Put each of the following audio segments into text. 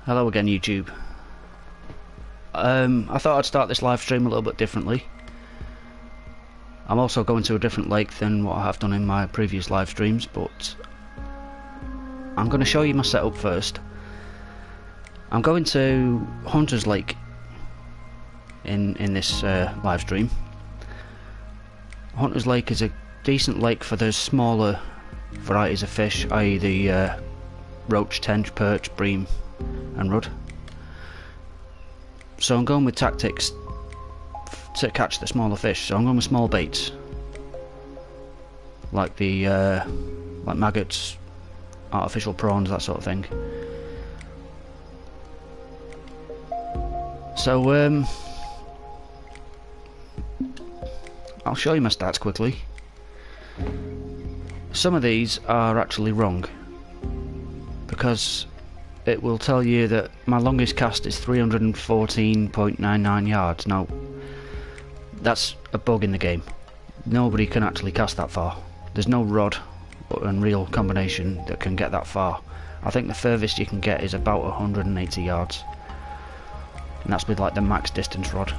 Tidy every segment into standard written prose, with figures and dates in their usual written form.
Hello again, YouTube. I thought I'd start this live stream a little bit differently. I'm also going to a different lake than what I have done in my previous live streams, but I'm going to show you my setup first. I'm going to Hunter's Lake in this live stream. Hunter's Lake is a decent lake for the smaller varieties of fish, i.e. the roach, tench, perch, bream and rudd. So I'm going with tactics to catch the smaller fish. So I'm going with small baits, like the like maggots, artificial prawns, that sort of thing. So I'll show you my stats quickly. Some of these are actually wrong, because it will tell you that my longest cast is 314.99 yards. Now, that's a bug in the game. Nobody can actually cast that far. There's no rod and reel combination that can get that far. I think the furthest you can get is about 180 yards. And that's with like the max distance rod.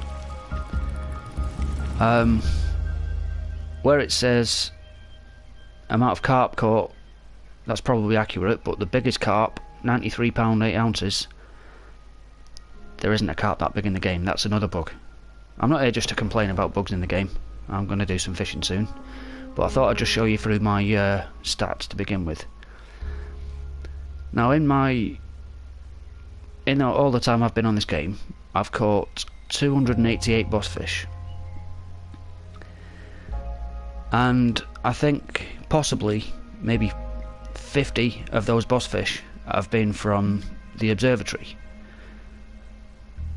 Where it says amount of carp caught, that's probably accurate, but the biggest carp, 93 pound 8 ounces, there isn't a carp that big in the game. That's another bug. I'm not here just to complain about bugs in the game. I'm going to do some fishing soon, but I thought I'd just show you through my stats to begin with. Now, in all the time I've been on this game, I've caught 288 boss fish, and I think possibly maybe 50 of those boss fish have been from the observatory.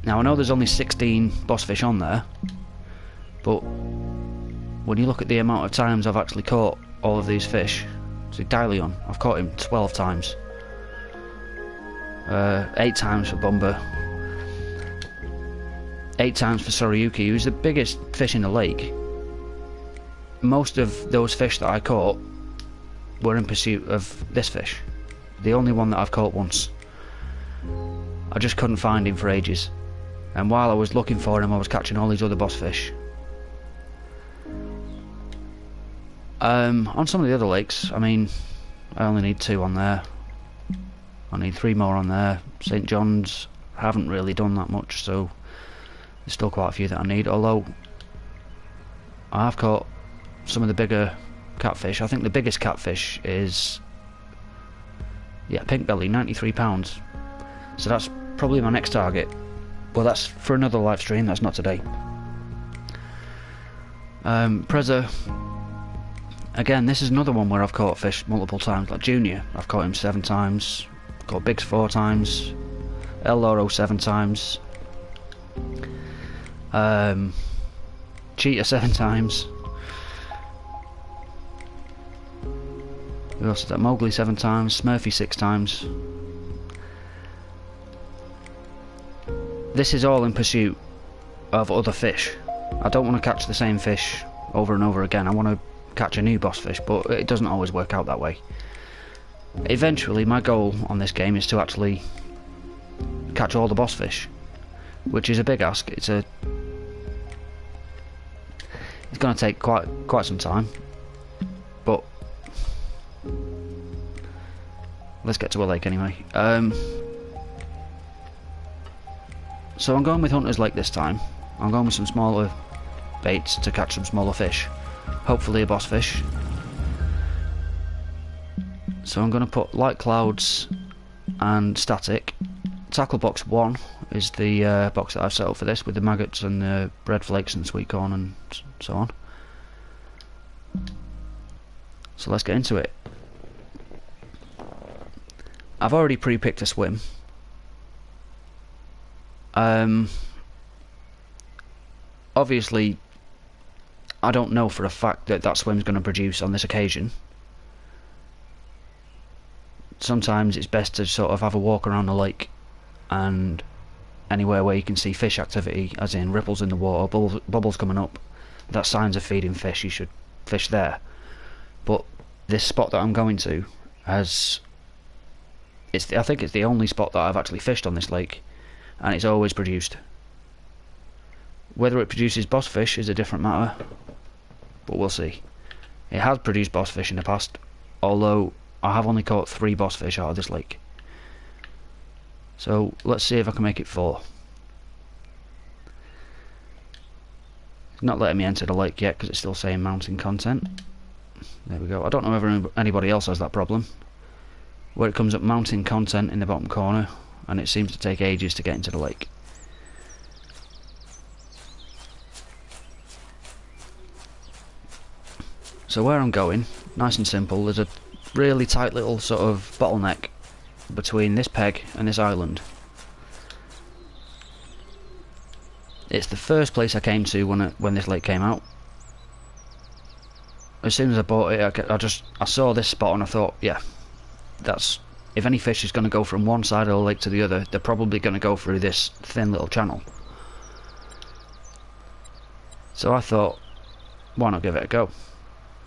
Now, I know there's only 16 boss fish on there, but when you look at the amount of times I've actually caught all of these fish, see Dylion, I've caught him 12 times, 8 times for Bumba, 8 times for Soriyuki, who's the biggest fish in the lake. Most of those fish that I caught were in pursuit of this fish, the only one that I've caught once. I just couldn't find him for ages, and while I was looking for him I was catching all these other boss fish. On some of the other lakes, I mean, I only need 2 on there. I need 3 more on there. St. John's, haven't really done that much, so there's still quite a few that I need, although I have caught some of the bigger catfish. I think the biggest catfish is, yeah, pink belly, 93 pounds. So that's probably my next target. Well, that's for another live stream, that's not today. Preza, again, this is another one where I've caught fish multiple times. Like Junior, I've caught him 7 times, caught Biggs 4 times, El Loro 7 times, Cheetah 7 times. We also did Mowgli 7 times, Smurfy 6 times. This is all in pursuit of other fish. I don't want to catch the same fish over and over again. I want to catch a new boss fish, but it doesn't always work out that way. Eventually, my goal on this game is to actually catch all the boss fish, which is a big ask. It's going to take quite some time, but let's get to a lake anyway. So I'm going with Hunter's Lake this time. I'm going with some smaller baits to catch some smaller fish. Hopefully a boss fish. So I'm going to put light clouds and static. Tackle box 1 is the box that I've set up for this, with the maggots and the bread flakes and sweet corn and so on. So let's get into it. I've already pre-picked a swim. Obviously, I don't know for a fact that that swim's going to produce on this occasion. Sometimes it's best to sort of have a walk around the lake, and anywhere where you can see fish activity, as in ripples in the water, bubbles coming up, that's signs of feeding fish. You should fish there. But this spot that I'm going to has I think it's the only spot that I've actually fished on this lake, and it's always produced. Whether it produces boss fish is a different matter, but we'll see. It has produced boss fish in the past, although I have only caught 3 boss fish out of this lake. So let's see if I can make it 4. It's not letting me enter the lake yet because it's still saying mountain content. There we go. I don't know whether anybody else has that problem, where it comes up mountain content in the bottom corner and it seems to take ages to get into the lake. So where I'm going, nice and simple, there's a really tight little sort of bottleneck between this peg and this island. It's the first place I came to when this lake came out. As soon as I bought it, I saw this spot and I thought, yeah, that's, if any fish is going to go from one side of the lake to the other, they're probably going to go through this thin little channel. So I thought, why not give it a go?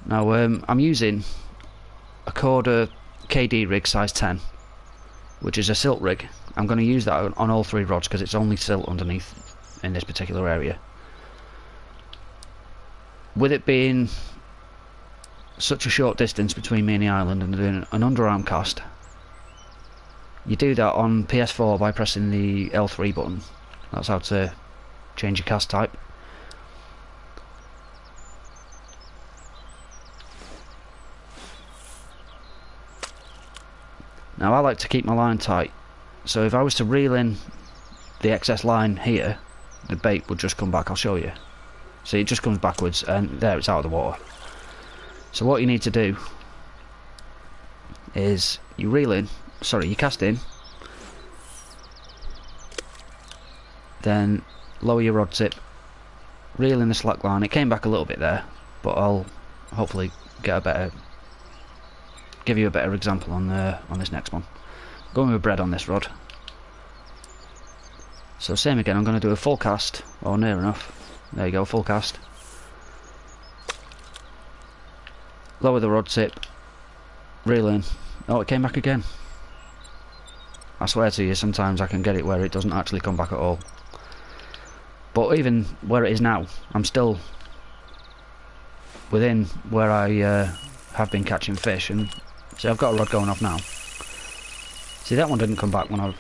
Now I'm using a Korda KD rig size 10, which is a silt rig. I'm going to use that on all 3 rods because it's only silt underneath in this particular area. With it being such a short distance between me and the island and doing an underarm cast, you do that on PS4 by pressing the L3 button. That's how to change your cast type. Now I like to keep my line tight, so if I was to reel in the excess line here, the bait would just come back. I'll show you. See, it just comes backwards and there it's out of the water. So what you need to do is you cast in, then lower your rod tip, reel in the slack line. It came back a little bit there, but I'll hopefully give you a better example on this next one. Going with bread on this rod. So same again, I'm going to do a full cast, or near enough. There you go, full cast. Lower the rod tip, reel in. Oh, it came back again. I swear to you, sometimes I can get it where it doesn't actually come back at all. But even where it is now, I'm still within where I have been catching fish, and see, I've got a rod going off now. See, that one didn't come back when I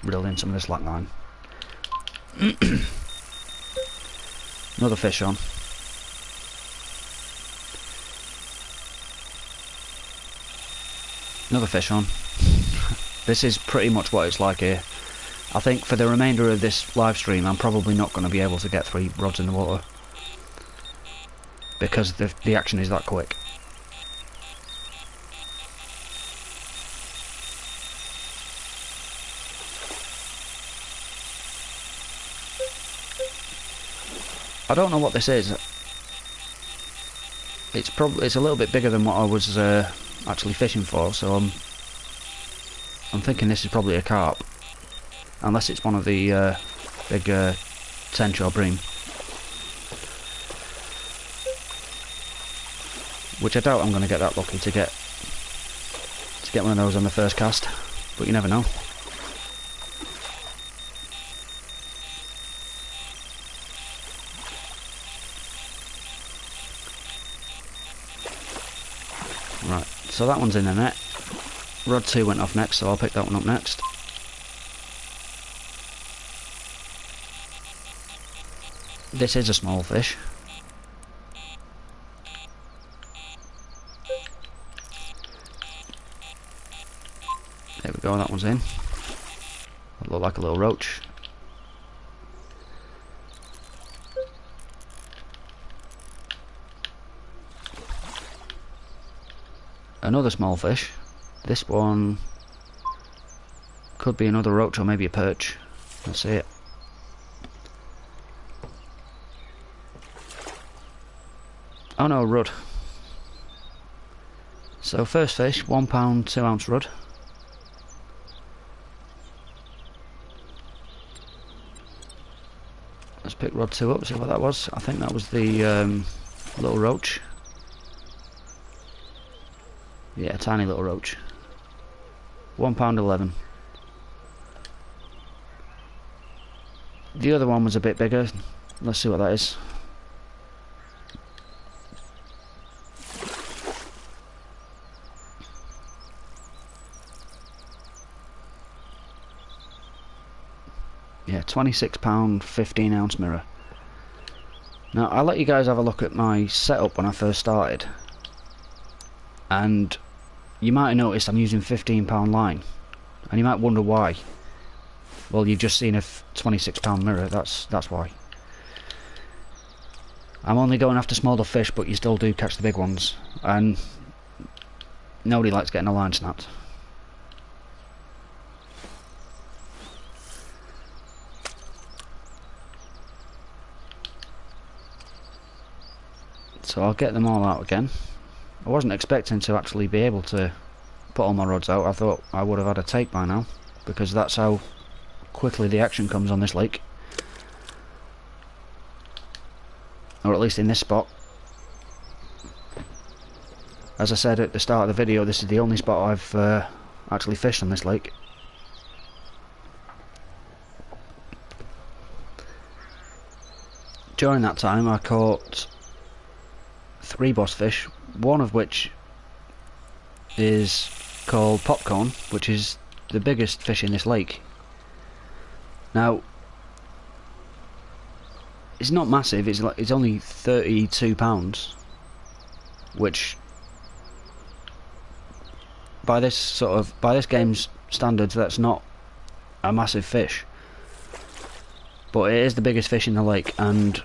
reeled in some of the slack line. Another fish on. Another fish on. This is pretty much what it's like here. I think for the remainder of this live stream I'm probably not going to be able to get 3 rods in the water, because the action is that quick. I don't know what this is. It's a little bit bigger than what I was actually fishing for, so I'm thinking this is probably a carp, unless it's one of the big tench or bream, which I doubt I'm going to get that lucky to get one of those on the first cast, but you never know. Right, so that one's in the net. Rod 2 went off next, so I'll pick that one up next. This is a small fish. There we go, that one's in. That looked like a little roach. Another small fish. This one could be another roach or maybe a perch. Let's see it. Oh no, rudd. So first fish, 1 pound 2 ounce rudd. Let's pick rod 2 up, see what that was. I think that was the little roach. Yeah, a tiny little roach. £1.11. The other one was a bit bigger. Let's see what that is. Yeah, £26, 15 ounce mirror. Now, I'll let you guys have a look at my setup when I first started. And you might have noticed I'm using £15 line. And you might wonder why. Well, you've just seen a £26 mirror, that's why. I'm only going after smaller fish, but you still do catch the big ones. And nobody likes getting a line snapped. So I'll get them all out again. I wasn't expecting to actually be able to put all my rods out. I thought I would have had a take by now, because that's how quickly the action comes on this lake. Or at least in this spot. As I said at the start of the video, this is the only spot I've actually fished on this lake. During that time I caught 3 boss fish, one of which is called Popcorn, which is the biggest fish in this lake. Now, it's not massive, it's only 32 pounds, which by this game's standards, that's not a massive fish. But it is the biggest fish in the lake, and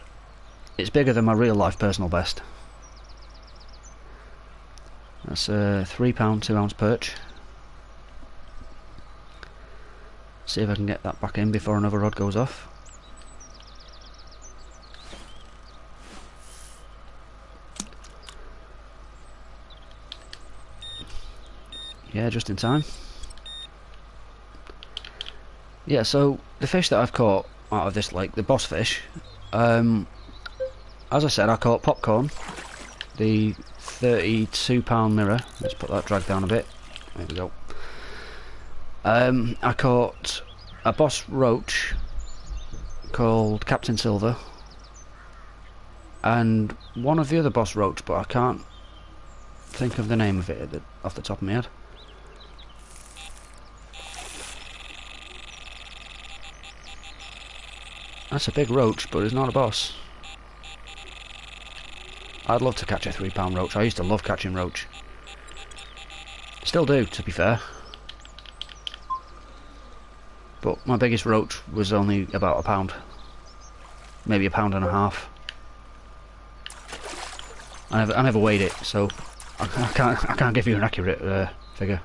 it's bigger than my real life personal best. That's a £3, 2 ounce perch. See if I can get that back in before another rod goes off. Yeah, just in time. Yeah, so the fish that I've caught out of this lake, the boss fish, as I said, I caught Popcorn, the £32 mirror. Let's put that drag down a bit. There we go. I caught a boss roach called Captain Silver, and one of the other boss roach, but I can't think of the name of it off the top of my head. That's a big roach, but it's not a boss. I'd love to catch a £3 roach. I used to love catching roach. Still do, to be fair. But my biggest roach was only about a pound. Maybe £1.50. I never weighed it, so I can't give you an accurate figure.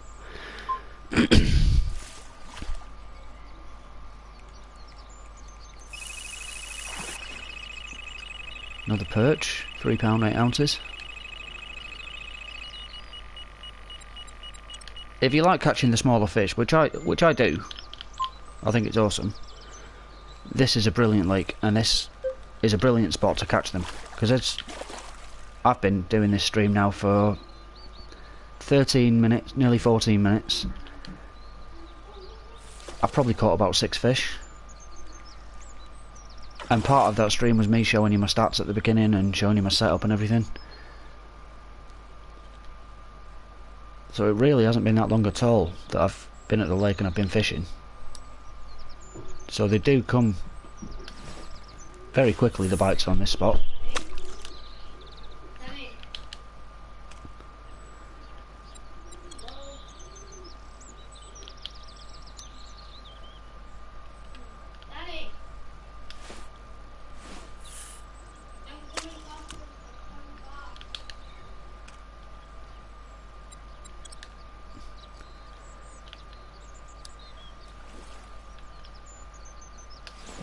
Another perch, £3, 8 ounces. If you like catching the smaller fish, which I do, I think it's awesome. This is a brilliant lake, and this is a brilliant spot to catch them, because I've been doing this stream now for 13 minutes, nearly 14 minutes. I've probably caught about 6 fish. And part of that stream was me showing you my stats at the beginning and showing you my setup and everything. So it really hasn't been that long at all that I've been at the lake and I've been fishing. So they do come very quickly, the bites on this spot.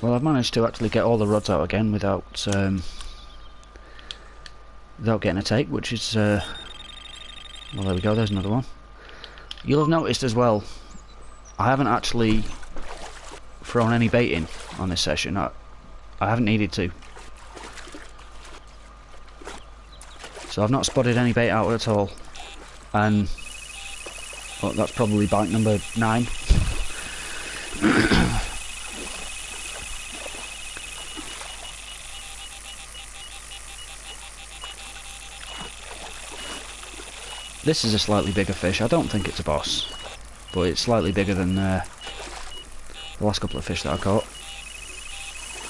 Well, I've managed to actually get all the rods out again without getting a take, which is well, there we go, there's another one. You'll have noticed as well, I haven't actually thrown any bait in on this session. I haven't needed to. So I've not spotted any bait out at all, and but that's probably bite number 9. This is a slightly bigger fish. I don't think it's a boss, but it's slightly bigger than the last couple of fish that I caught.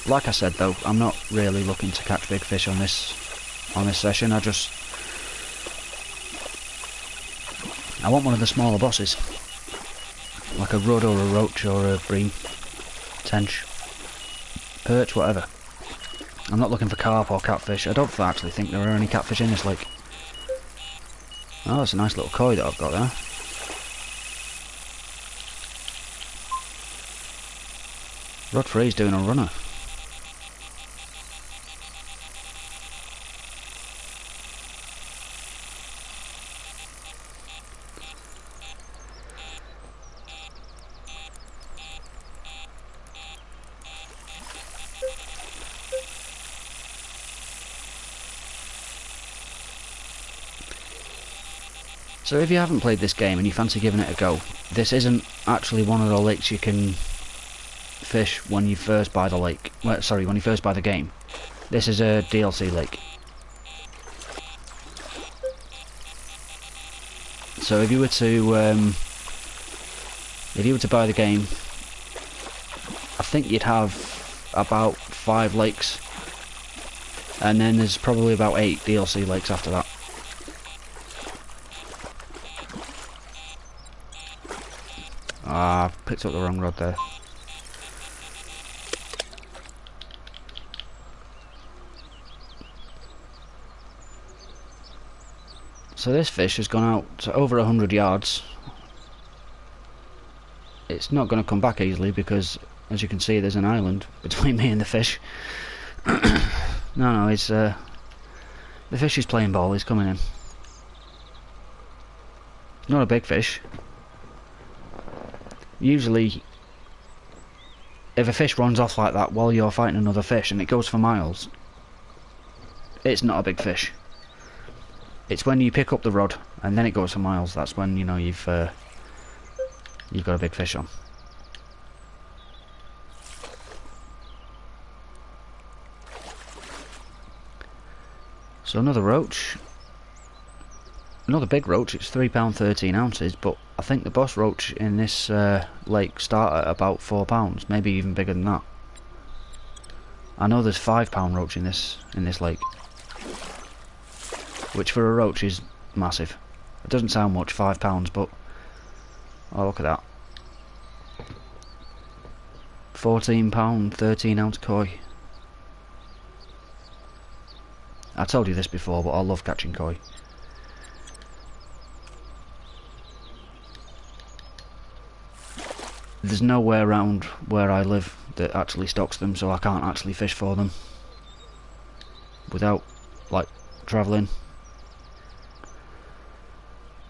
Like I said though, I'm not really looking to catch big fish on this session. I want one of the smaller bosses, like a rudd or a roach or a bream, tench, perch, whatever. I'm not looking for carp or catfish. I don't actually think there are any catfish in this lake. Oh, that's a nice little koi that I've got there. Rod Free's doing a runner. So if you haven't played this game and you fancy giving it a go, this isn't actually one of the lakes you can fish when you first buy the lake. Well, sorry, when you first buy the game. This is a DLC lake. So if you were to buy the game, I think you'd have about 5 lakes, and then there's probably about 8 DLC lakes after that. Ah, I've picked up the wrong rod there. So this fish has gone out to over 100 yards. It's not going to come back easily because, as you can see, there's an island between me and the fish. No, it's the fish is playing ball. He's coming in. Not a big fish. Usually, if a fish runs off like that while you're fighting another fish and it goes for miles, it's not a big fish. It's when you pick up the rod and then it goes for miles, that's when you know you've got a big fish on. So another roach. Another big roach. It's £3 13 ounces, but I think the boss roach in this lake start at about £4, maybe even bigger than that. I know there's £5 roach in this lake, which for a roach is massive. It doesn't sound much, £5, but oh, look at that. £14 13 ounce koi. I told you this before, but I love catching koi. There's nowhere around where I live that actually stocks them, so I can't actually fish for them without, like, travelling.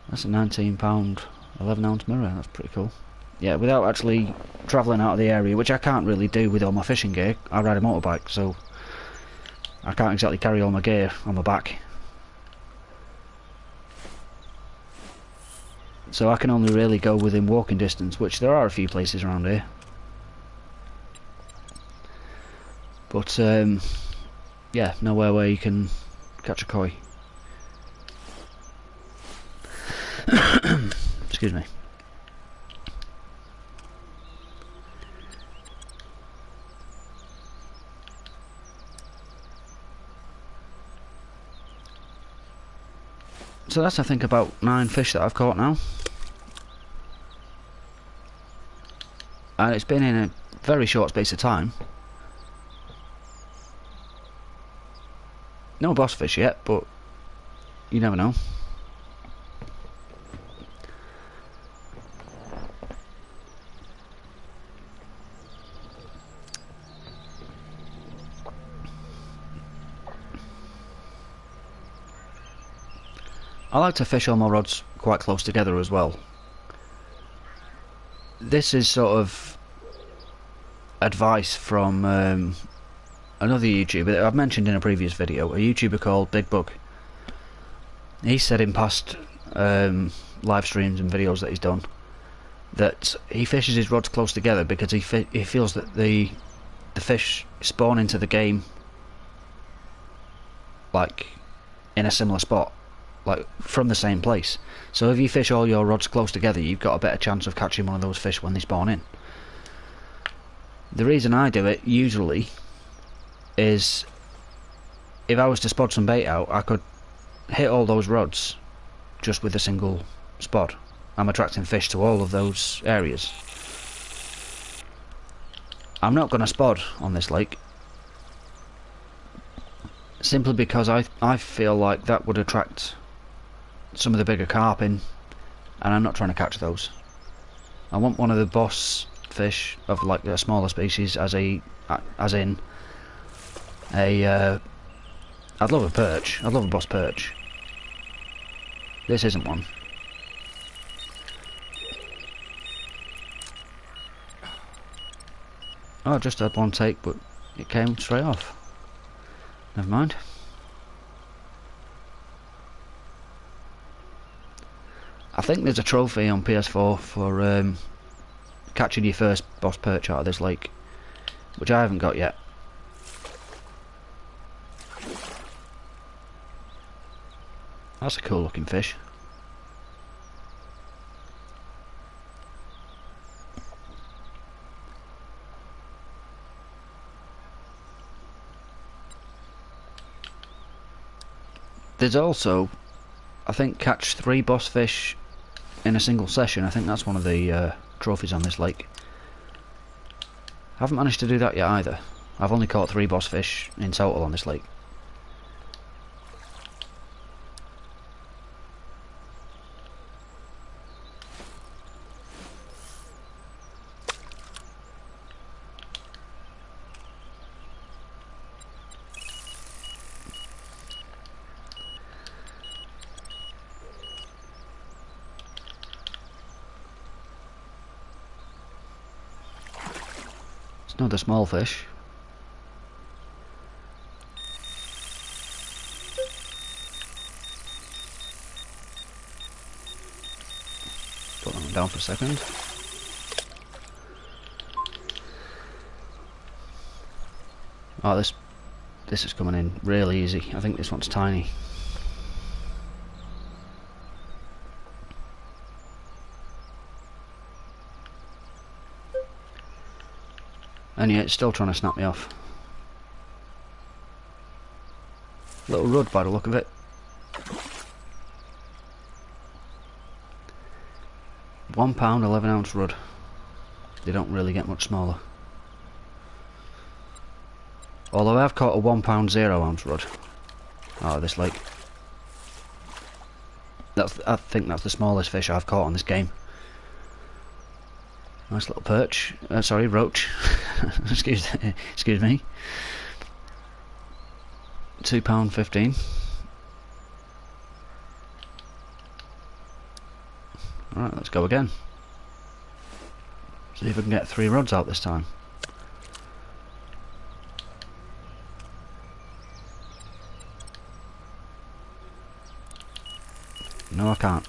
That's a £19 11 ounce mirror, that's pretty cool. Yeah, without actually travelling out of the area, which I can't really do with all my fishing gear. I ride a motorbike, so I can't exactly carry all my gear on my back. So I can only really go within walking distance, which there are a few places around here. But yeah, nowhere where you can catch a koi. Excuse me. So that's, I think, about 9 fish that I've caught now. And it's been in a very short space of time. No boss fish yet, but you never know. I like to fish all my rods quite close together as well. This is sort of advice from another YouTuber that I've mentioned in a previous video, a YouTuber called Big Bug. He said in past live streams and videos that he's done, that he fishes his rods close together because he feels that the fish spawn into the game like in a similar spot, like from the same place. So if you fish all your rods close together, you've got a better chance of catching one of those fish when they spawn in. The reason I do it usually is if I was to spot some bait out, I could hit all those rods just with a single spot. I'm attracting fish to all of those areas. I'm not going to spot on this lake simply because I feel like that would attract some of the bigger carp in, and I'm not trying to catch those. I want one of the boss fish of like a smaller species, as in a I'd love a perch. I'd love a boss perch. This isn't one. Oh, I just had one take, but it came straight off. Never mind. I think there's a trophy on PS4 for catching your first boss perch out of this lake, which I haven't got yet. That's a cool looking fish. There's also, I think, catch 3 boss fish in a single session. I think that's one of the trophies on this lake. I haven't managed to do that yet either. I've only caught 3 boss fish in total on this lake. Another small fish. Put that one down for a second. Oh, this is coming in really easy. I think this one's tiny. And yeah, it's still trying to snap me off. Little rudd by the look of it. £1, 11-ounce rudd. They don't really get much smaller. Although I've caught a £1, 0-ounce rudd out of this lake. I think that's the smallest fish I've caught on this game. Nice little perch. Sorry, roach. excuse me. £2.15. Alright, let's go again. See if we can get 3 rods out this time. No, I can't.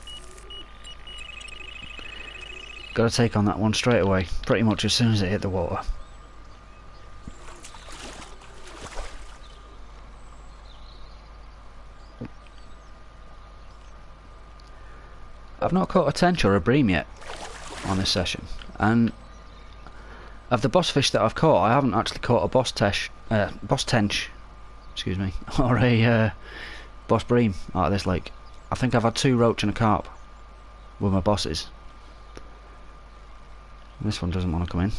Got to take on that one straight away, pretty much as soon as it hit the water. I've not caught a tench or a bream yet on this session, and of the boss fish that I've caught, I haven't actually caught a boss tench, excuse me, or a boss bream out of this lake. I think I've had 2 roach and a carp with my bosses. This one doesn't want to come in.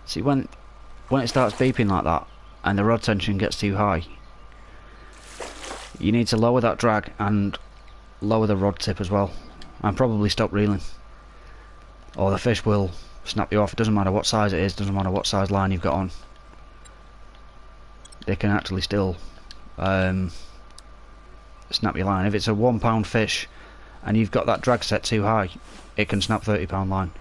See, when it starts beeping like that and the rod tension gets too high, you need to lower that drag and lower the rod tip as well, and probably stop reeling, or the fish will snap you off. It doesn't matter what size it is, doesn't matter what size line you've got on, they can actually still snap your line. If it's a £1 fish and you've got that drag set too high, it can snap £30 line.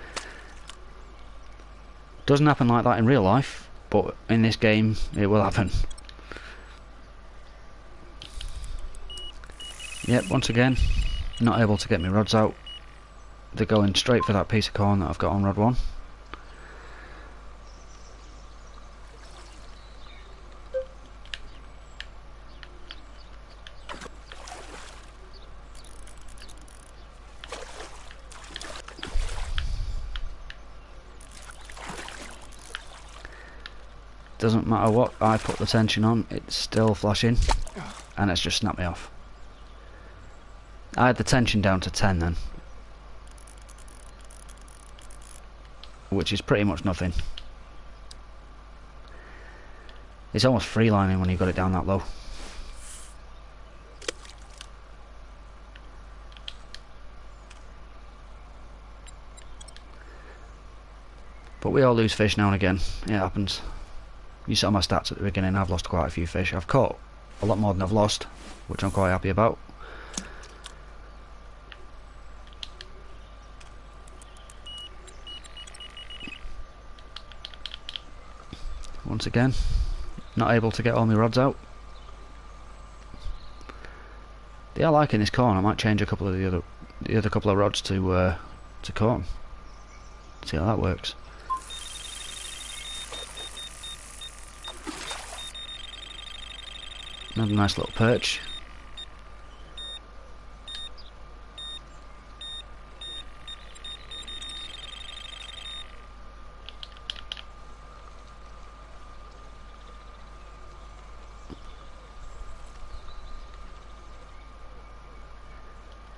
Doesn't happen like that in real life, but in this game it will happen. Yep, once again, not able to get my rods out. They're going straight for that piece of corn that I've got on rod 1. Doesn't matter what I put the tension on, it's still flashing, and it's just snapped me off. I had the tension down to 10 then, which is pretty much nothing. It's almost freelining when you've got it down that low. But we all lose fish now and again, it happens. You saw my stats at the beginning, I've lost quite a few fish. I've caught a lot more than I've lost, which I'm quite happy about. Once again, not able to get all my rods out. They are liking this corn. I might change a couple of the other couple of rods to corn. See how that works. Another nice little perch.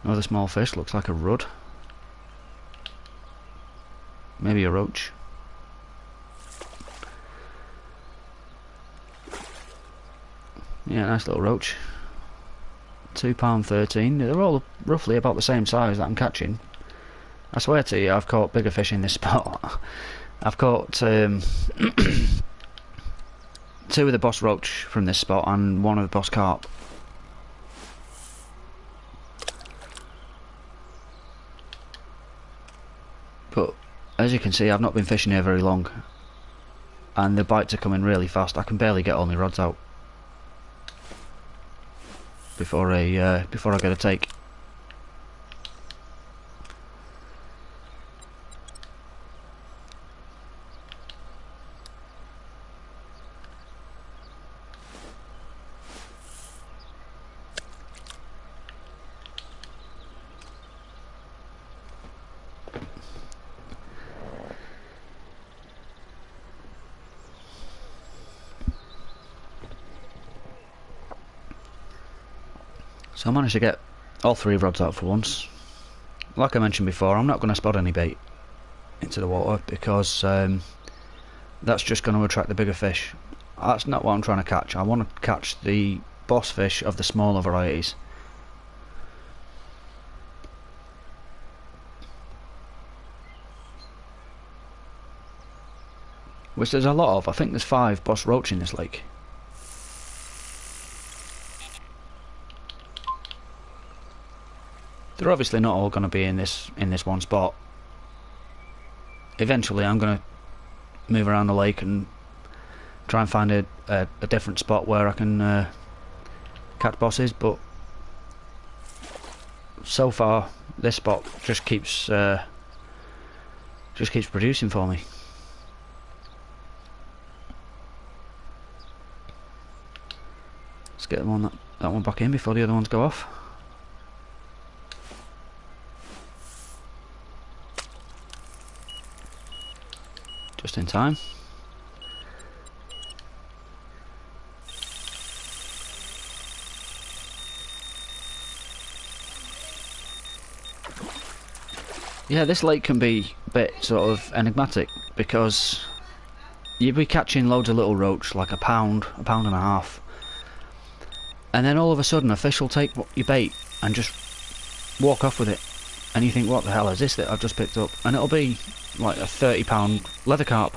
Another small fish, looks like a rudd. Maybe a roach. Yeah, nice little roach. £2.13. They're all roughly about the same size that I'm catching. I swear to you, I've caught bigger fish in this spot. I've caught 2 of the boss roach from this spot and 1 of the boss carp. But as you can see, I've not been fishing here very long, and the bites are coming really fast. I can barely get all my rods out before I get a take. So I managed to get all 3 rods out for once. Like I mentioned before, I'm not going to spot any bait into the water because that's just going to attract the bigger fish. That's not what I'm trying to catch. I want to catch the boss fish of the smaller varieties. Which there's a lot of. I think there's 5 boss roach in this lake. They're obviously not all going to be in this one spot. Eventually I'm going to move around the lake and try and find a different spot where I can catch bosses, but so far this spot just keeps producing for me. Let's get that one back in before the other ones go off. Just in time. Yeah, this lake can be a bit sort of enigmatic because you'd be catching loads of little roach, like a pound and a half, and then all of a sudden a fish will take your bait and just walk off with it, and you think, what the hell is this that I've just picked up? And it'll be like a 30-pound leather carp.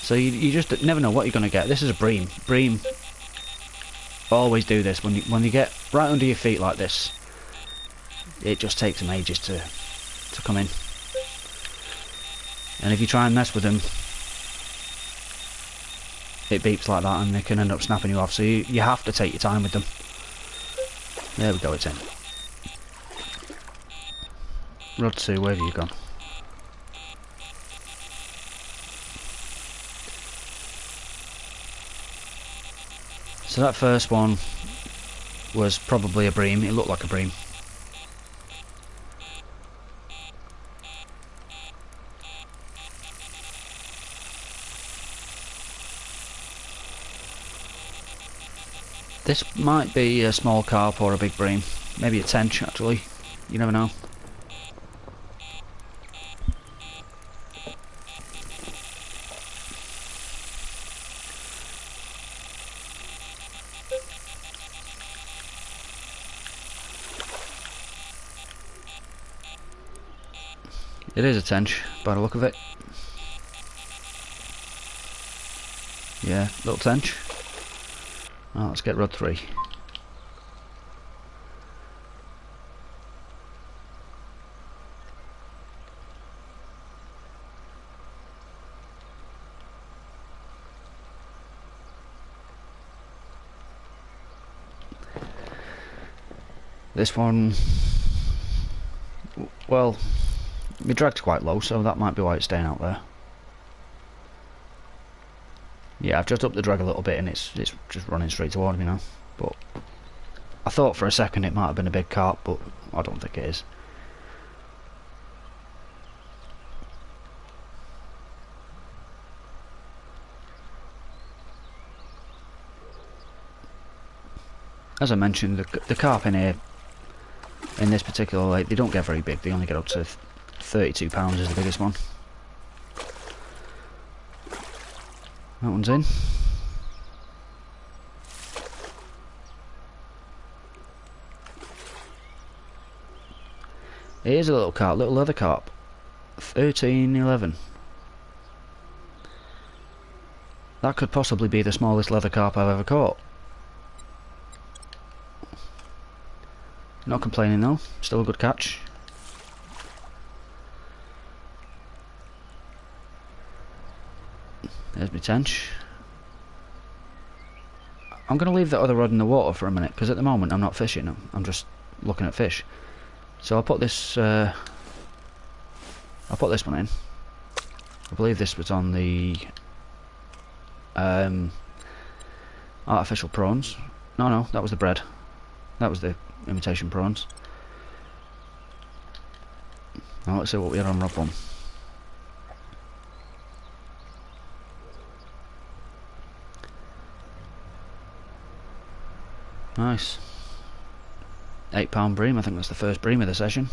So you just never know what you're going to get. This is a bream. Bream always do this. When you get right under your feet like this, it just takes them ages to come in. And if you try and mess with them, it beeps like that and they can end up snapping you off, so you have to take your time with them. There we go, it's in. Rod 2, where have you gone? So that first one was probably a bream. It looked like a bream. This might be a small carp or a big bream. Maybe a tench actually. You never know. It is a tench, by the look of it. Yeah, little tench. Well, let's get rod 3. This one, well, my drag's quite low, so that might be why it's staying out there. Yeah, I've just upped the drag a little bit and it's just running straight toward me now. But I thought for a second it might have been a big carp, but I don't think it is. As I mentioned, the carp in here, in this particular lake, they don't get very big. They only get up to 32 pounds is the biggest one. That one's in. It is a little carp, little leather carp. 13.11. That could possibly be the smallest leather carp I've ever caught. Not complaining though, still a good catch. There's my tench. I'm going to leave that other rod in the water for a minute, because at the moment I'm not fishing, I'm just looking at fish. So I'll put this one in. I believe this was on the artificial prawns. No, that was the bread. That was the imitation prawns. Now let's see what we had on rod 1. Nice. £8 bream, I think that's the first bream of the session.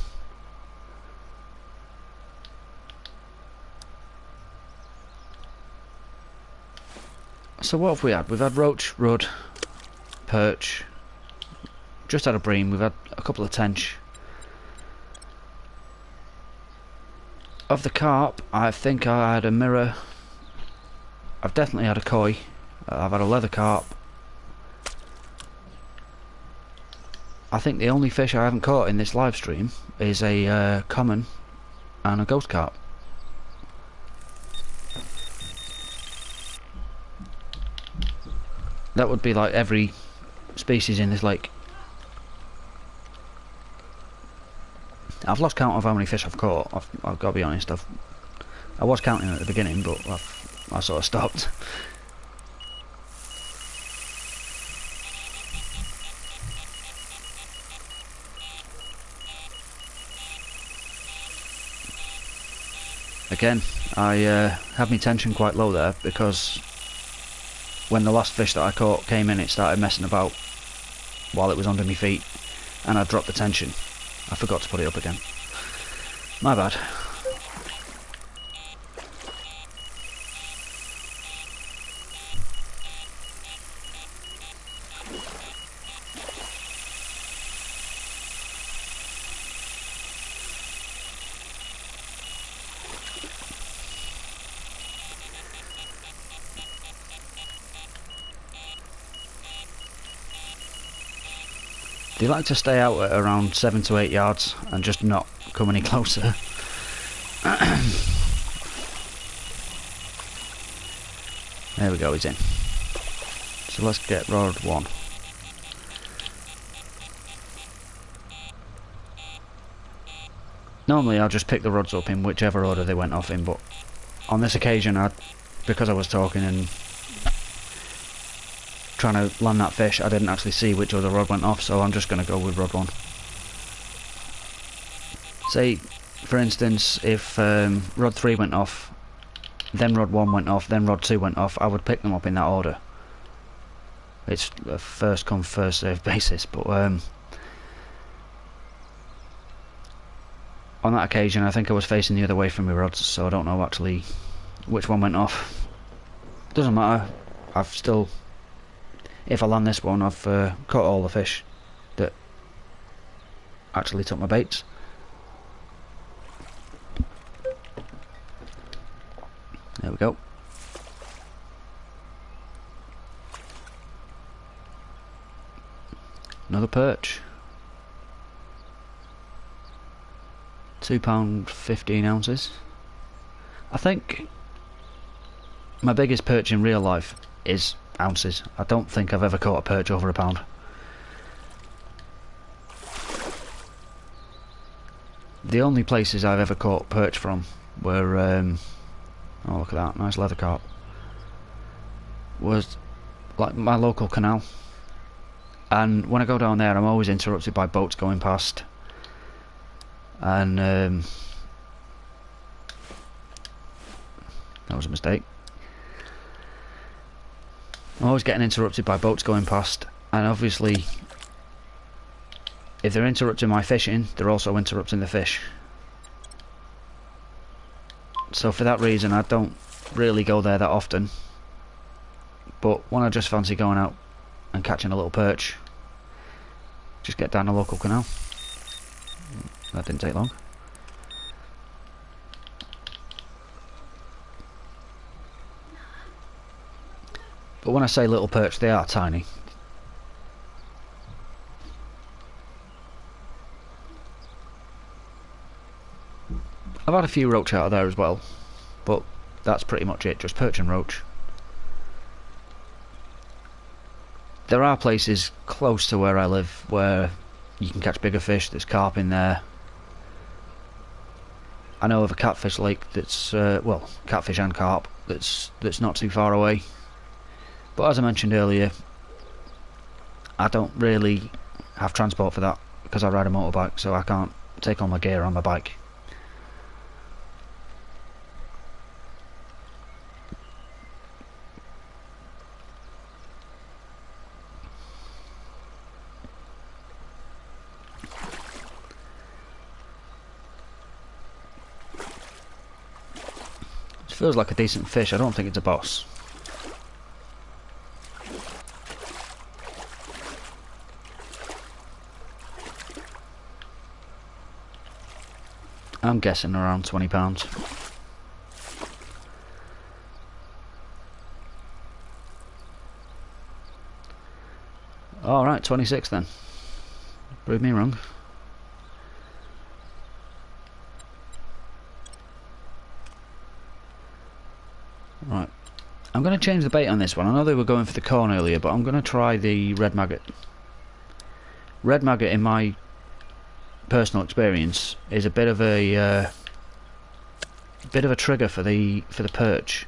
So what have we had? We've had roach, rudd, perch, just had a bream, we've had a couple of tench. Of the carp, I think I had a mirror, I've definitely had a koi, I've had a leather carp. I think the only fish I haven't caught in this live stream is a common and a ghost carp. That would be like every species in this lake. I've lost count of how many fish I've caught. I've got to be honest. I was counting at the beginning, but I sort of stopped. Again, I had my tension quite low there because when the last fish that I caught came in, it started messing about while it was under my feet, and I dropped the tension. I forgot to put it up again. My bad. They like to stay out at around 7 to 8 yards and just not come any closer. There we go, he's in. So let's get rod 1. Normally I'll just pick the rods up in whichever order they went off in, but on this occasion, because I was talking and trying to land that fish, I didn't actually see which other rod went off, so I'm just going to go with rod 1. Say, for instance, if rod 3 went off, then rod 1 went off, then rod 2 went off, I would pick them up in that order. It's a first come first served basis, but on that occasion I think I was facing the other way from my rods, so I don't know actually which one went off. Doesn't matter, I've still, if I land this one, I've caught all the fish that actually took my baits. There we go. Another perch. £2, 15 ounces. I think my biggest perch in real life is ounces. I don't think I've ever caught a perch over £1. The only places I've ever caught perch from were, oh look at that, nice leather carp, was like my local canal. And when I go down there I'm always interrupted by boats going past, and that was a mistake. I'm always getting interrupted by boats going past, and obviously if they're interrupting my fishing, they're also interrupting the fish. So for that reason I don't really go there that often, but when I just fancy going out and catching a little perch, just get down the local canal. That didn't take long. But when I say little perch, they are tiny. I've had a few roach out of there as well, but that's pretty much it, just perch and roach. There are places close to where I live where you can catch bigger fish. There's carp in there. I know of a catfish lake that's, well, catfish and carp, that's not too far away. But as I mentioned earlier, I don't really have transport for that because I ride a motorbike, so I can't take all my gear on my bike. Feels like a decent fish. I don't think it's a boss. I'm guessing around £20. Alright, 26 then. Prove me wrong. Right, I'm going to change the bait on this one. I know they were going for the corn earlier, but I'm going to try the red maggot. Red maggot, in my personal experience, is a bit of a trigger for the perch.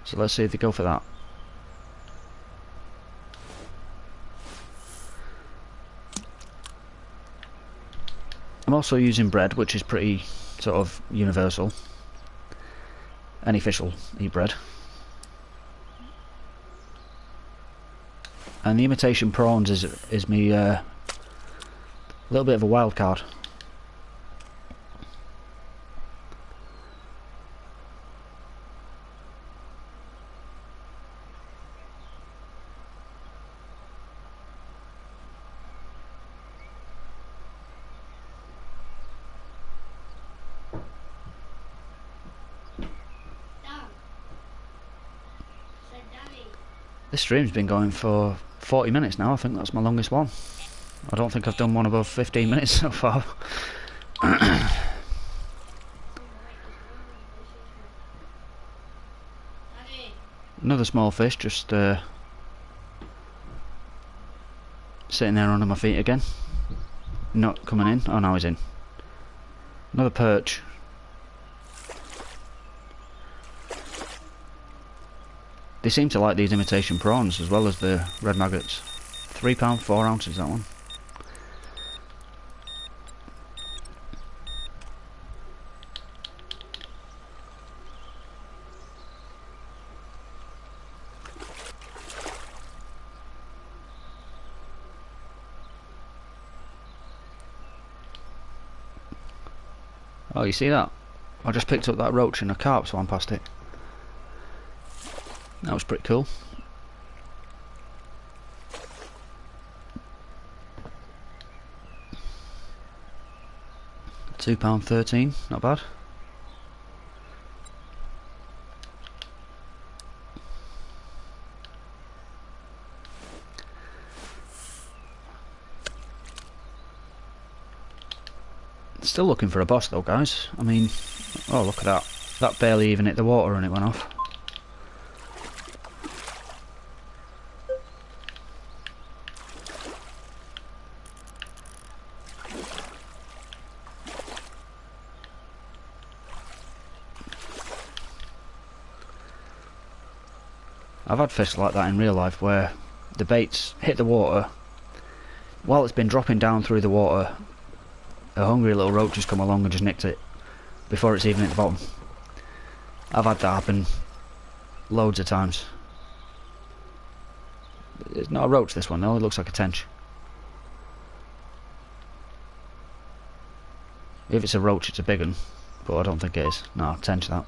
So let's see if they go for that. I'm also using bread, which is pretty sort of universal. Any fish will eat bread. And the imitation prawns is me a little bit of a wild card. This stream's been going for 40 minutes now. I think that's my longest one. I don't think I've done one above 15 minutes so far. Another small fish just sitting there under my feet again. Not coming in. Oh, now he's in. Another perch. They seem to like these imitation prawns as well as the red maggots. £3, 4 ounces that one. Oh, you see that? I just picked up that roach and a carp swam past it. That was pretty cool. £2.13, not bad. Still looking for a boss though, guys. I mean, oh look at that. That barely even hit the water and it went off. I've had fish like that in real life where the baits hit the water. While it's been dropping down through the water, a hungry little roach has come along and just nicked it before it's even hit the bottom. I've had that happen loads of times. It's not a roach, this one though, it looks like a tench. If it's a roach it's a big one, but I don't think it is. No, tench that.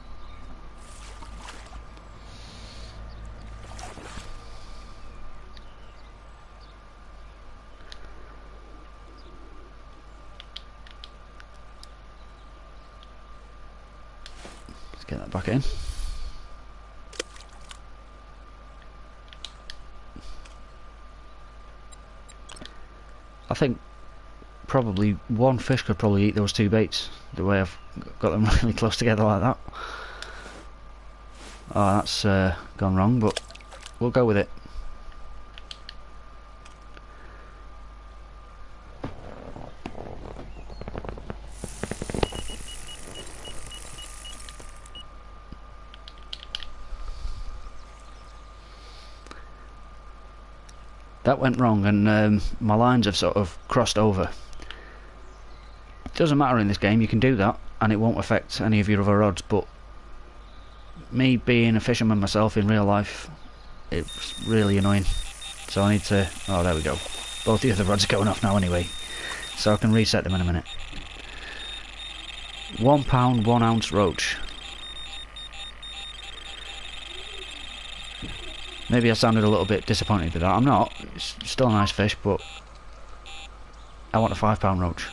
Get that back in. I think probably one fish could probably eat those two baits, the way I've got them really close together like that. Oh, that's gone wrong, but we'll go with it. That went wrong and my lines have sort of crossed over. It doesn't matter in this game, you can do that and it won't affect any of your other rods, but me being a fisherman myself in real life, it's really annoying. So I need to... oh, there we go. Both the other rods are going off now anyway, so I can reset them in a minute. £1, 1 ounce roach. Maybe I sounded a little bit disappointed with that. I'm not. It's still a nice fish, but I want a £5 roach.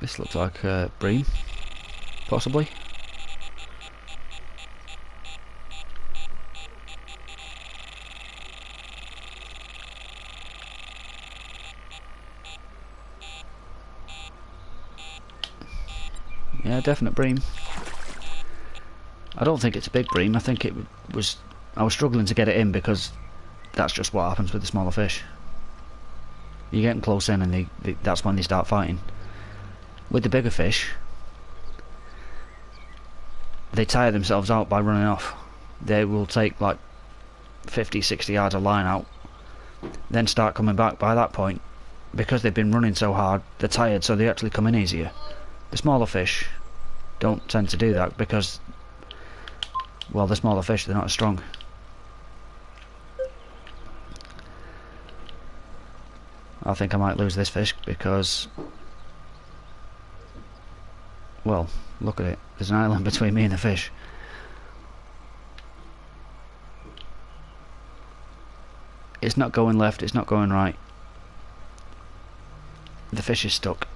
This looks like bream, possibly. Yeah, definite bream. I don't think it's a big bream. I think it was... I was struggling to get it in because that's just what happens with the smaller fish. You're getting close in and that's when they start fighting. With the bigger fish, they tire themselves out by running off. They will take like 50, 60 yards of line out, then start coming back. By that point, because they've been running so hard, they're tired, so they actually come in easier. The smaller fish don't tend to do that because, well, the smaller fish, they're not as strong. I think I might lose this fish because... well, look at it. There's an island between me and the fish. It's not going left, it's not going right. The fish is stuck.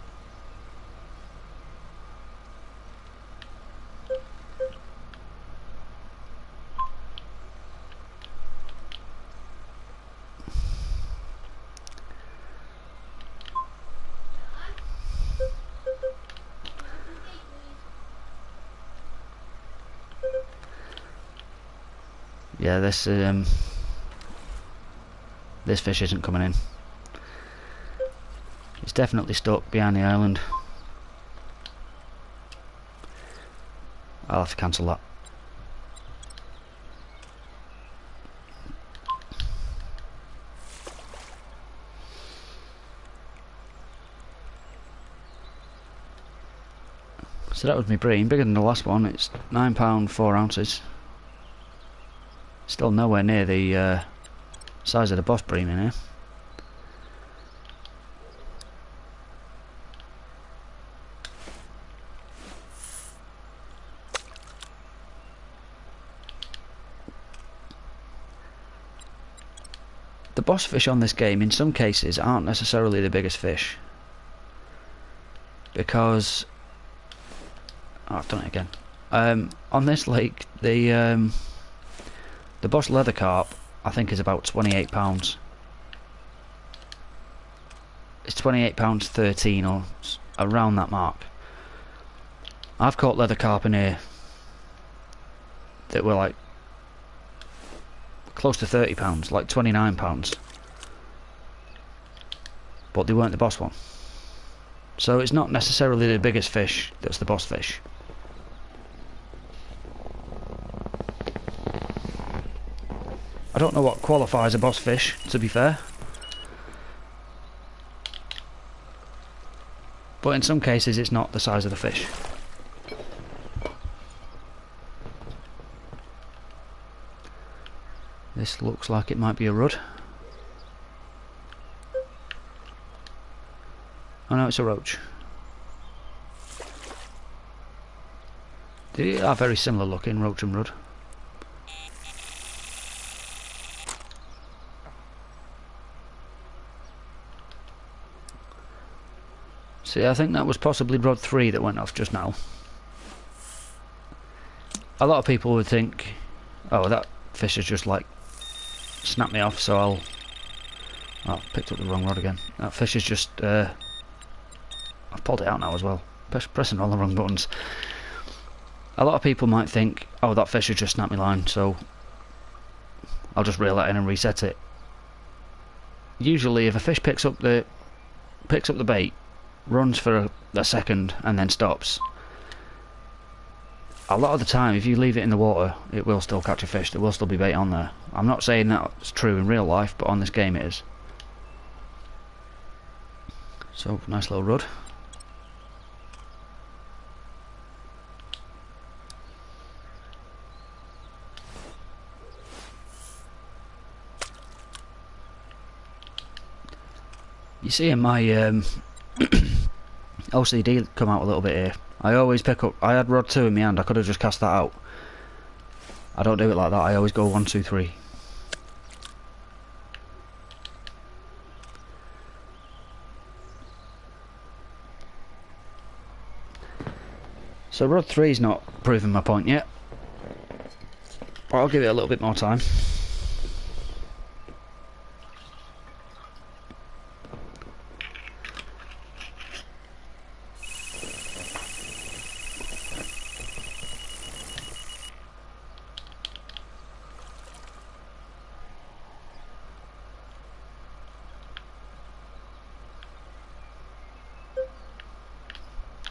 Yeah, this fish isn't coming in. It's definitely stuck behind the island. I'll have to cancel that. So that was my bream, bigger than the last one. It's £9 4 ounces. Still nowhere near the size of the boss bream in here. The boss fish on this game in some cases aren't necessarily the biggest fish, because I've done it again. On this lake, the boss leather carp I think is about £28. It's £28.13 or around that mark. I've caught leather carp in here that were like close to £30, like £29, but they weren't the boss one. So it's not necessarily the biggest fish that's the boss fish. I don't know what qualifies a boss fish, to be fair, but in some cases it's not the size of the fish. This looks like it might be a rudd. Oh no, it's a roach. They are very similar looking, roach and rudd. See, I think that was possibly rod 3 that went off just now. A lot of people would think, oh, that fish has just like snapped me off, so I'll... Oh, I've picked up the wrong rod again. That fish is just... I've pulled it out now as well. Pressing all the wrong buttons. A lot of people might think, oh, that fish has just snapped my line, so I'll just reel that in and reset it. Usually if a fish picks up the bait, runs for a second and then stops, a lot of the time if you leave it in the water it will still catch a fish. There will still be bait on there. I'm not saying that's true in real life, but on this game it is. So nice little rudd. You see in my OCD come out a little bit here. I always pick up... I had rod 2 in my hand, I could have just cast that out. I don't do it like that, I always go 1, 2, 3. So rod 3's not proving my point yet, but I'll give it a little bit more time.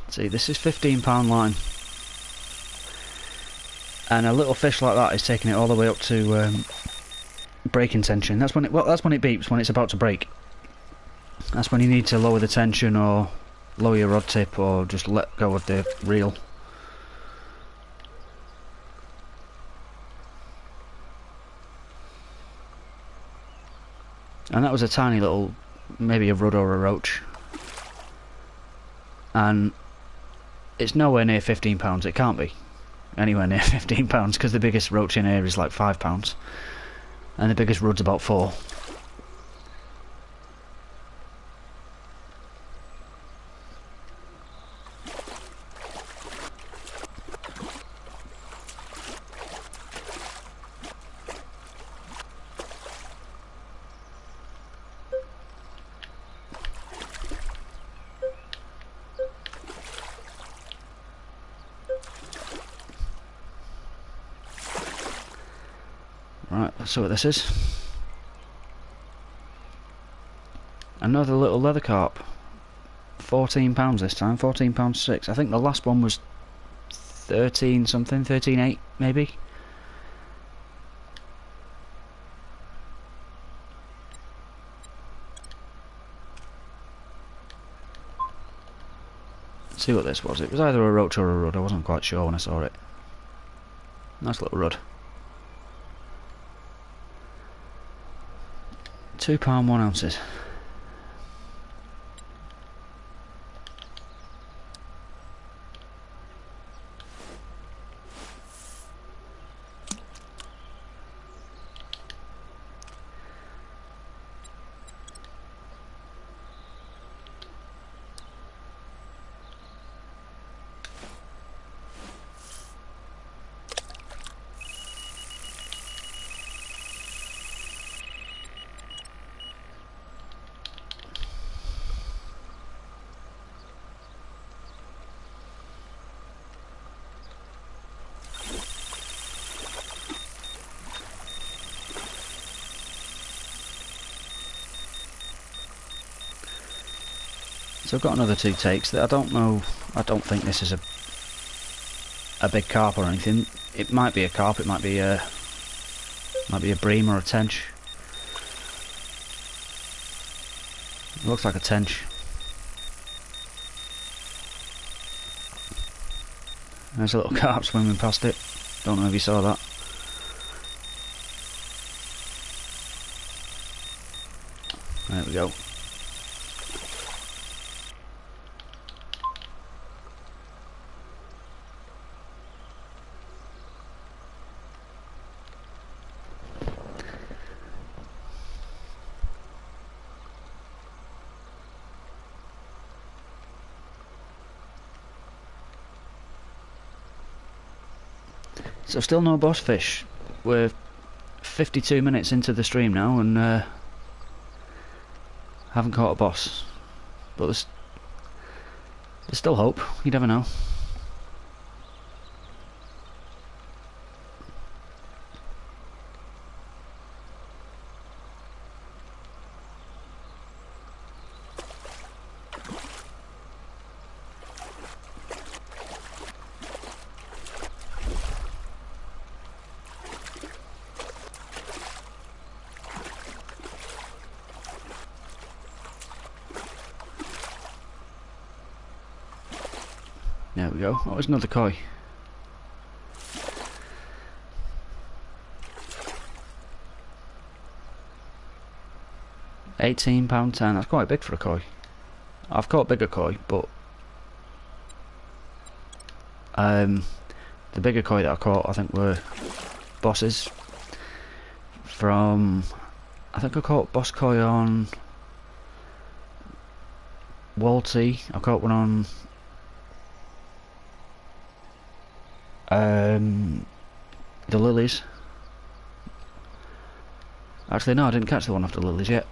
See, this is £15 line, and a little fish like that is taking it all the way up to breaking tension. That's when it beeps, when it's about to break. That's when you need to lower the tension or lower your rod tip or just let go of the reel. And that was a tiny little, maybe a rudd or a roach, and it's nowhere near £15. It can't be anywhere near £15 because the biggest roach in here is like £5 and the biggest rudd's about 4. Right, let's see what this is. Another little leather carp. £14 this time, £14.6. I think the last one was 13 something, 13.8 maybe. Let's see what this was. It was either a roach or a rudd. I wasn't quite sure when I saw it. Nice little rudd. £2 1 ounces. So I've got another 2 takes that I don't know. I don't think this is a big carp or anything. It might be a carp. It might be a bream or a tench. It looks like a tench. There's a little carp swimming past it. Don't know if you saw that. There we go. So still no boss fish. We're 52 minutes into the stream now and haven't caught a boss. But there's still hope. You never know. There we go. Oh, there's another koi. £18.10. That's quite big for a koi. I've caught bigger koi, but the bigger koi that I caught, I think, were bosses. From, I think I caught boss koi on Walty. I caught one on the lilies. Actually, no, I didn't catch the one off the lilies yet.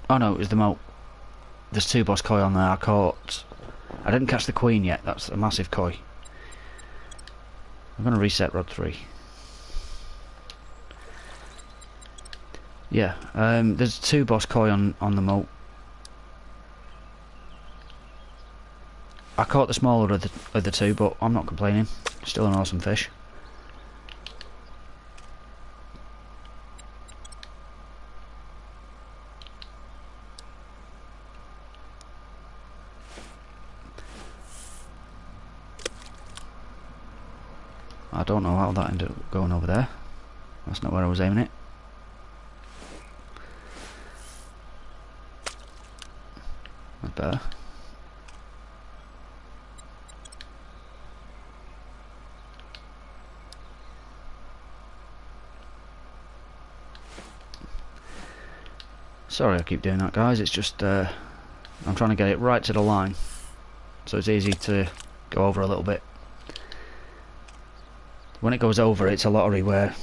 Oh no, it was the moat. There's 2 boss koi on there. I didn't catch the queen yet. That's a massive koi. I'm going to reset rod 3. Yeah, there's 2 boss koi on the moat. I caught the smaller of the 2, but I'm not complaining. Still an awesome fish. I don't know how that ended up going over there. That's not where I was aiming it. That's better. Sorry I keep doing that, guys. It's just I'm trying to get it right to the line, so it's easy to go over a little bit. When it goes over, it's a lottery where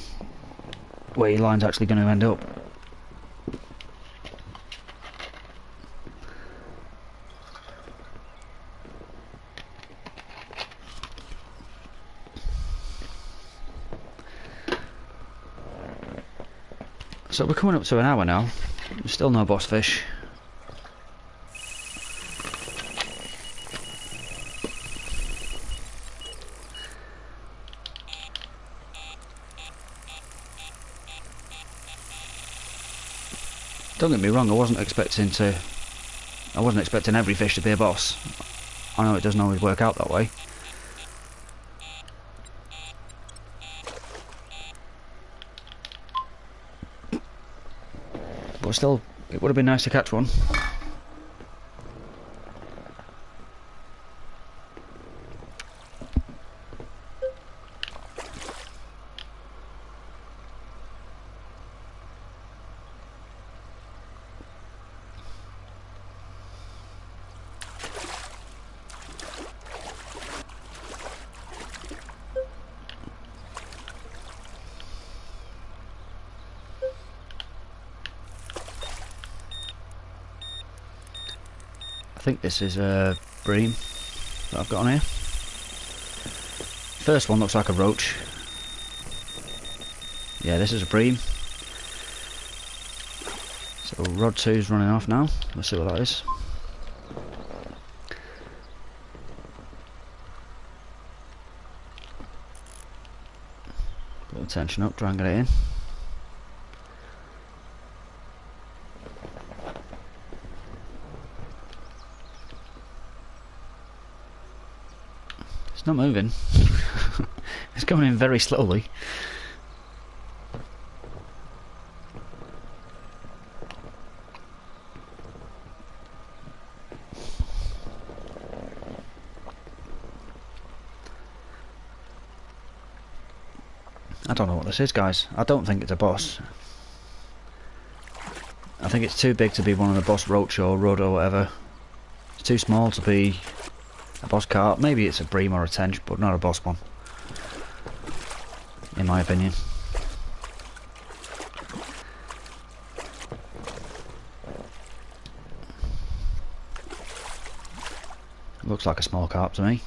your line's actually going to end up. So we're coming up to an hour now. Still no boss fish. Don't get me wrong, I wasn't expecting every fish to be a boss. I know it doesn't always work out that way. But still, it would have been nice to catch one. I think this is a bream that I've got on here. First one looks like a roach. Yeah, this is a bream. So rod 2's running off now. Let's see what that is. Put the tension up, try and get it in. It's not moving. It's coming in very slowly. I don't know what this is, guys. I don't think it's a boss. I think it's too big to be one of the boss roach or rudd or whatever. It's too small to be a boss carp. Maybe it's a bream or a tench, but not a boss one, in my opinion. Looks like a small carp to me.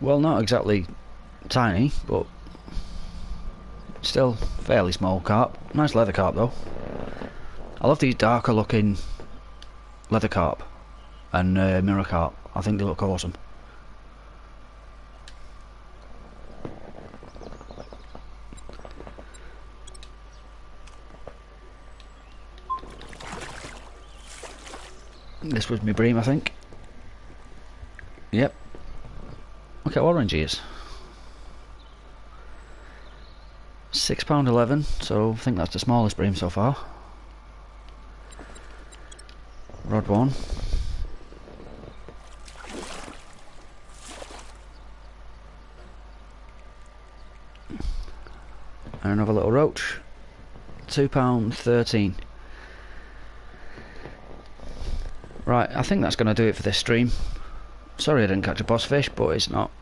Well, not exactly tiny, but still fairly small carp. Nice leather carp though. I love these darker looking leather carp and mirror carp. I think they look awesome. This was my bream, I think. Yep. Look how orange he is. £6.11, so I think that's the smallest bream so far. Rod 1. And another little roach. £2.13. Right, I think that's going to do it for this stream. Sorry I didn't catch a boss fish, but it's not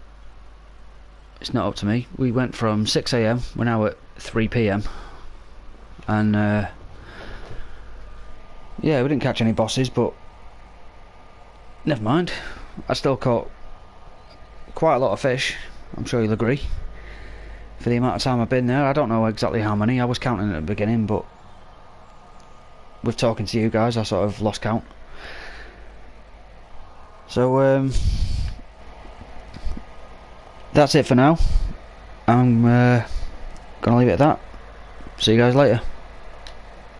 up to me. We went from 6 AM, we're now at 3 PM, and yeah, we didn't catch any bosses, but never mind. I still caught quite a lot of fish, I'm sure you'll agree, for the amount of time I've been there. I don't know exactly how many, I was counting at the beginning, but with talking to you guys I sort of lost count. So that's it for now. I'm gonna leave it at that. See you guys later.